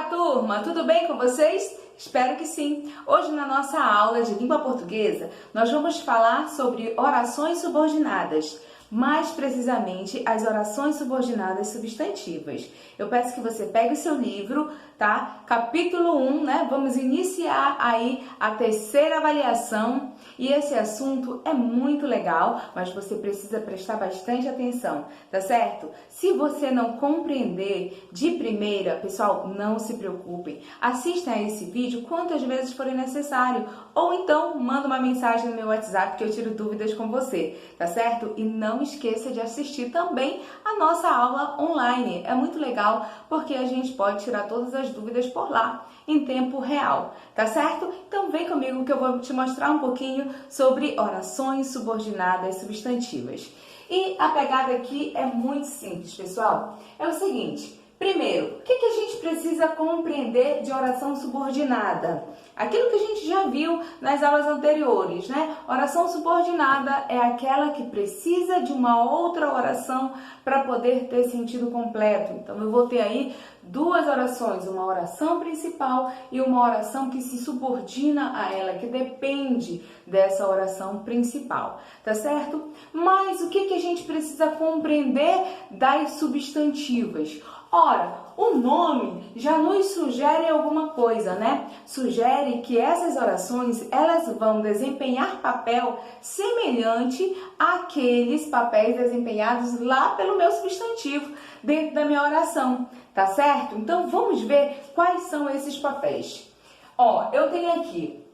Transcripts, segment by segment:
Olá, turma! Tudo bem com vocês? Espero que sim! Hoje, na nossa aula de língua portuguesa, nós vamos falar sobre orações subordinadas, mais precisamente as orações subordinadas substantivas. Eu peço que você pegue o seu livro, tá? Capítulo 1, né? Vamos iniciar aí a terceira avaliação e esse assunto é muito legal, mas você precisa prestar bastante atenção, tá certo? Se você não compreender de primeira, pessoal, não se preocupem. Assistam a esse vídeo quantas vezes forem necessário ou então manda uma mensagem no meu WhatsApp que eu tiro dúvidas com você, tá certo? E não esqueça de assistir também a nossa aula online. É muito legal porque a gente pode tirar todas as dúvidas por lá, em tempo real, tá certo? Então vem comigo que eu vou te mostrar um pouquinho sobre orações subordinadas substantivas. E a pegada aqui é muito simples, pessoal. É o seguinte, primeiro, o que a gente precisa compreender de oração subordinada? Aquilo que a gente já viu nas aulas anteriores, né? Oração subordinada é aquela que precisa de uma outra oração para poder ter sentido completo. Então, eu vou ter aí duas orações, uma oração principal e uma oração que se subordina a ela, que depende dessa oração principal, tá certo? Mas o que a gente precisa compreender das substantivas? Ora, o nome já nos sugere alguma coisa, né? Sugere que essas orações, elas vão desempenhar papel semelhante àqueles papéis desempenhados lá pelo meu substantivo dentro da minha oração, tá certo? Então, vamos ver quais são esses papéis. Ó, eu tenho aqui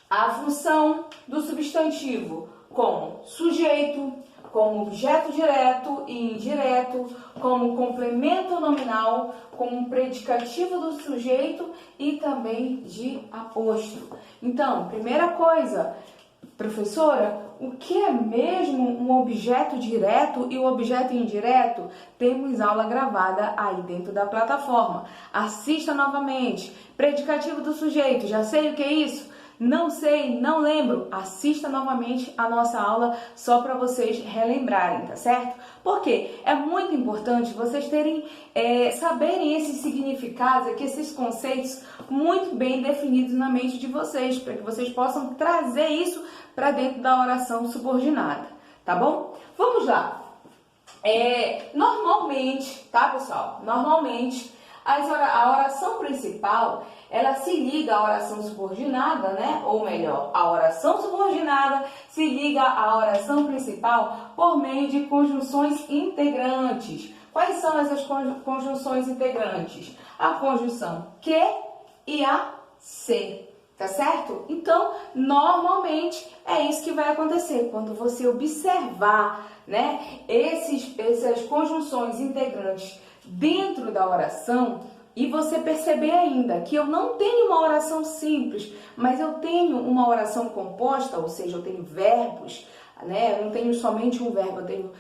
a função do substantivo como sujeito, como objeto direto e indireto, como complemento nominal, como predicativo do sujeito e também de aposto. Então, primeira coisa, professora, o que é mesmo um objeto direto e o objeto indireto? Temos aula gravada aí dentro da plataforma. Assista novamente. Predicativo do sujeito, já sei o que é isso? Não sei, não lembro, assista novamente a nossa aula só para vocês relembrarem, tá certo? Porque é muito importante vocês saberem esses significados, aqui, esses conceitos muito bem definidos na mente de vocês, para que vocês possam trazer isso para dentro da oração subordinada, tá bom? Vamos lá. Normalmente, tá, pessoal? Normalmente, a oração principal, ela se liga à oração subordinada, né? Ou melhor, a oração subordinada se liga à oração principal por meio de conjunções integrantes. Quais são essas conjunções integrantes? A conjunção que e a se, tá certo? Então, normalmente é isso que vai acontecer quando você observar, né, essas conjunções integrantes dentro da oração e você perceber ainda que eu não tenho uma oração simples, mas eu tenho uma oração composta, ou seja, eu tenho verbos, né? Eu não tenho somente um verbo, eu tenho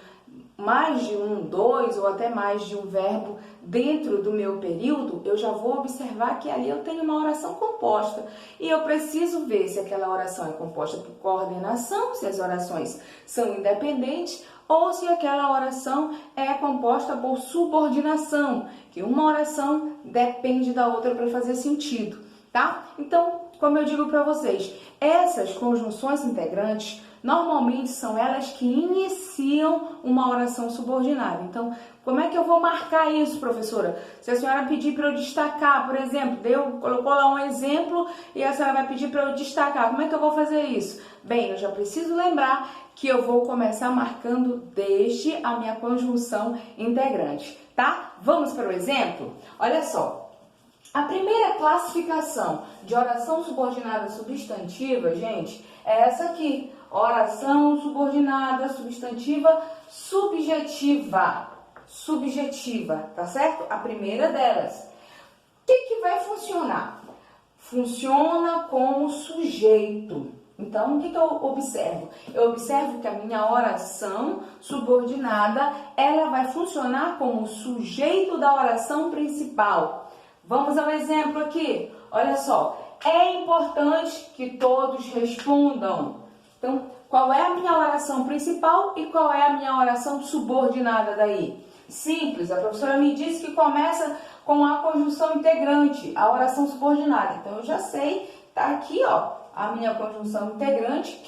mais de um, dois ou até mais de um verbo dentro do meu período, eu já vou observar que ali eu tenho uma oração composta e eu preciso ver se aquela oração é composta por coordenação, se as orações são independentes ou se aquela oração é composta por subordinação, que uma oração depende da outra para fazer sentido, tá? Então, como eu digo para vocês, essas conjunções integrantes normalmente são elas que iniciam uma oração subordinada. Então, como é que eu vou marcar isso, professora? Se a senhora pedir para eu destacar, por exemplo, colocou lá um exemplo e a senhora vai pedir para eu destacar, como é que eu vou fazer isso? Bem, eu já preciso lembrar que eu vou começar marcando desde a minha conjunção integrante, tá? Vamos para o exemplo? Olha só. A primeira classificação de oração subordinada substantiva, gente, é essa aqui. Oração subordinada substantiva subjetiva. Subjetiva, tá certo? A primeira delas. O que vai funcionar? Funciona como sujeito. Então, o que eu observo? Eu observo que a minha oração subordinada, ela vai funcionar como sujeito da oração principal. Vamos ao exemplo aqui. Olha só. É importante que todos respondam. Então, qual é a minha oração principal e qual é a minha oração subordinada daí? Simples, a professora me disse que começa com a conjunção integrante, a oração subordinada. Então, eu já sei, tá aqui, ó, a minha conjunção integrante,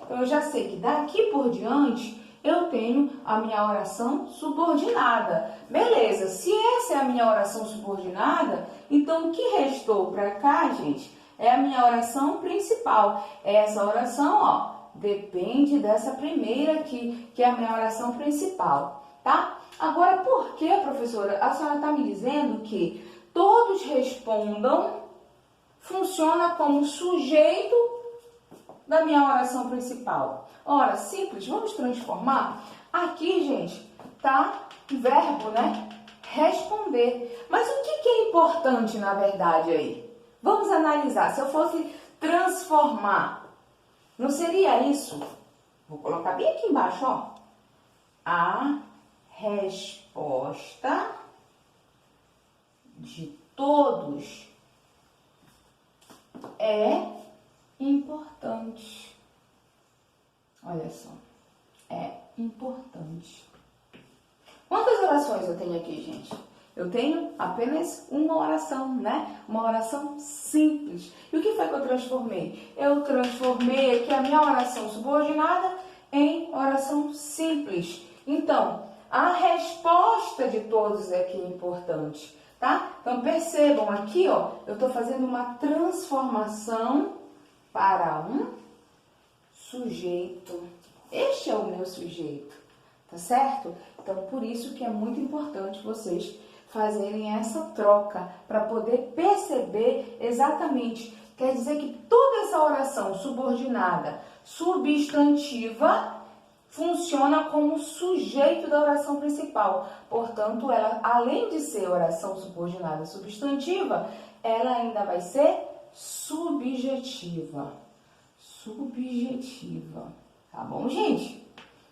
então eu já sei que daqui por diante eu tenho a minha oração subordinada. Beleza, se essa é a minha oração subordinada, então o que restou para cá, gente, é a minha oração principal. Essa oração, ó, depende dessa primeira aqui, que é a minha oração principal, tá? Agora, por que, professora, a senhora está me dizendo que todos respondam funciona como sujeito da minha oração principal? Ora, simples, vamos transformar. Aqui, gente, tá o verbo, né? Responder. Mas o que é importante, na verdade, aí? Vamos analisar. Se eu fosse transformar, não seria isso? Vou colocar bem aqui embaixo, ó. A resposta de todos é importante. Olha só, é importante. Quantas orações eu tenho aqui, gente? Eu tenho apenas uma oração, né? Uma oração simples. E o que foi que eu transformei? Eu transformei aqui a minha oração subordinada em oração simples. Então, a resposta de todos aqui é importante, tá? Então, percebam aqui, ó, eu estou fazendo uma transformação para um sujeito. Este é o meu sujeito, tá certo? Então, por isso que é muito importante vocês fazerem essa troca para poder perceber exatamente. Quer dizer que toda essa oração subordinada, substantiva, funciona como sujeito da oração principal. Portanto, ela, além de ser oração subordinada substantiva, ela ainda vai ser subjetiva. Subjetiva. Tá bom, gente?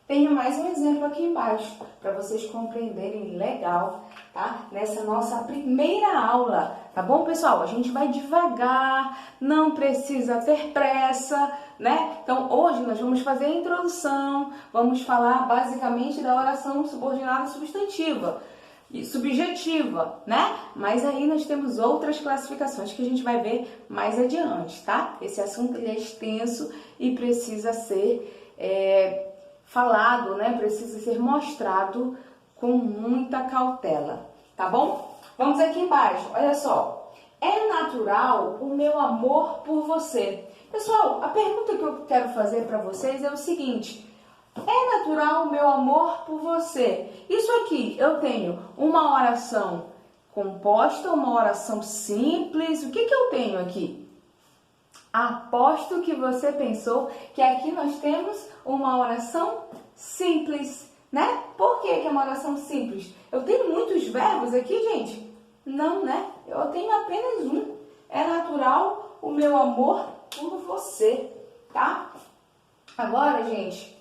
Tenho mais um exemplo aqui embaixo para vocês compreenderem legal, tá? Nessa nossa primeira aula, tá bom, pessoal? A gente vai devagar, não precisa ter pressa, né? Então, hoje nós vamos fazer a introdução, vamos falar basicamente da oração subordinada substantiva e subjetiva, né? Mas aí nós temos outras classificações que a gente vai ver mais adiante, tá? Esse assunto ele é extenso e precisa ser falado, né? Precisa ser mostrado com muita cautela, tá bom? Vamos aqui embaixo, olha só. É natural o meu amor por você. Pessoal, a pergunta que eu quero fazer para vocês é o seguinte: é natural o meu amor por você? Isso aqui, eu tenho uma oração composta, uma oração simples. O que eu tenho aqui? Aposto que você pensou que aqui nós temos uma oração simples, né? Por que é uma oração simples? Eu tenho muitos verbos aqui, gente? Não, né? Eu tenho apenas um. É natural o meu amor por você, tá? Agora, gente,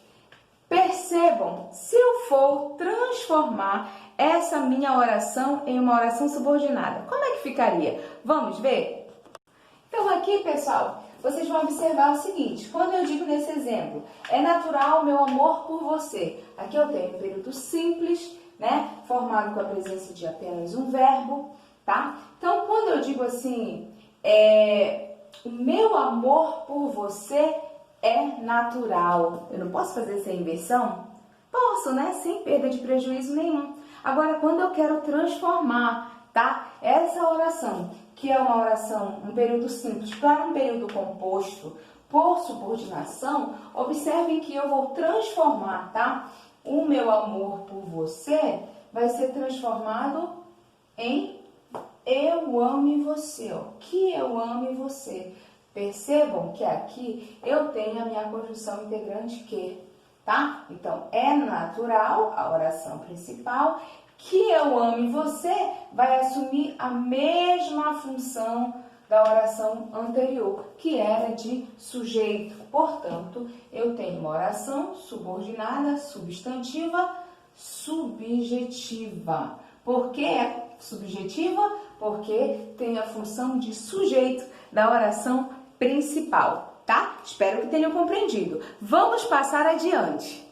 percebam, se eu for transformar essa minha oração em uma oração subordinada, como é que ficaria? Vamos ver? Então, aqui, pessoal, vocês vão observar o seguinte: quando eu digo nesse exemplo, é natural o meu amor por você, aqui eu tenho um período simples, né, formado com a presença de apenas um verbo, tá? Então, quando eu digo assim, o meu amor por você é natural, eu não posso fazer essa inversão? Posso, né, sem perda de prejuízo nenhum. Agora, quando eu quero transformar, tá, essa oração, que é uma oração, um período simples, para um período composto por subordinação, observem que eu vou transformar, tá? O meu amor por você vai ser transformado em eu ame você, ó. Que eu ame você. Percebam que aqui eu tenho a minha conjunção integrante que, tá? Então, é natural a oração principal. Que eu ame você vai assumir a mesma função da oração anterior, que era de sujeito. Portanto, eu tenho uma oração subordinada, substantiva, subjetiva. Por que é subjetiva? Porque tem a função de sujeito da oração principal, tá? Espero que tenham compreendido. Vamos passar adiante.